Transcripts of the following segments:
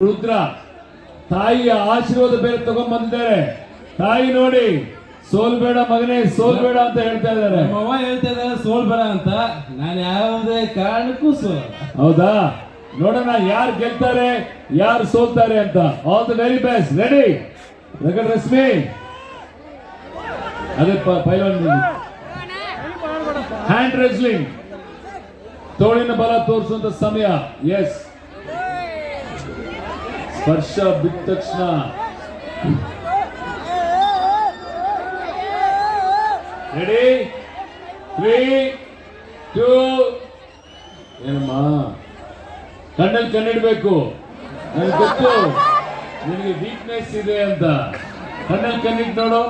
ರುದ್ರ ತಾಯಿಯ ಆಶೀರ್ವಾದ ಬೇರೆ ತಗೊಂಡ್ ಬಂದಿದ್ದಾರೆ. ತಾಯಿ ನೋಡಿ ಸೋಲ್ಬೇಡ ಮಗನೇ ಸೋಲ್ಬೇಡ ಅಂತ ಹೇಳ್ತಾ ಇದ್ದಾರೆ. ನಮ್ಮವ್ವ ಹೇಳ್ತಾ ಇದ್ದಾರೆ ಸೋಲ್ಬೇಡ ಅಂತ. ನಾನು ಯಾವುದೇ ಕಾರಣಕ್ಕೂ ಸೋಲ. ಹೌದಾ? ನೋಡೋಣ ಯಾರು ಗೆಲ್ತಾರೆ ಯಾರು ಸೋಲ್ತಾರೆ ಅಂತ. All the very best. Ready rugged Rashmi ಅದೇ ಪೈಲ್ವಾನ್ ಹ್ಯಾಂಡ್ ರೆಸ್ಲಿಂಗ್ ತೋಳಿನ ಬಲ ತೋರಿಸುವಂತ ಸಮಯ. ಎಸ್, ಸ್ಪರ್ಶ ಬಿದ್ದ ತಕ್ಷಣ ರೆಡಿ 3 2 ಏನಮ್ಮ ಕಣ್ಣಲ್ಲಿ ಕಣ್ಣಿಡ್ಬೇಕು. ನನಗೆ ಗೊತ್ತು ನಿನಗೆ ವೀಕ್ನೆಸ್ ಇದೆ ಅಂತ. ಕಣ್ಣಲ್ಲಿ ಕಣ್ಣಿಟ್ಟು ನೋಡು.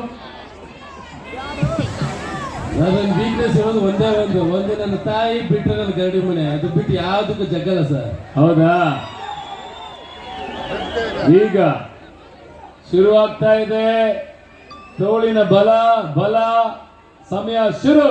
ನನ್ನ ವೀಕ್ನೆಸ್ ಇರೋದು ಒಂದೇ ನನ್ನ ತಾಯಿ ಬಿಟ್ಟರೆ ನನ್ನ ಗರಡಿ ಮನೆ. ಅದು ಬಿಟ್ಟು ಯಾವುದಕ್ಕೂ ಜಗ್ಗಲ್ಲ ಸರ್. ಹೌದಾ? ಈಗ ಶುರುವಾಗ್ತಾ ಇದೆ ತೋಳಿನ ಬಲ. ಸಮಯ ಶುರು.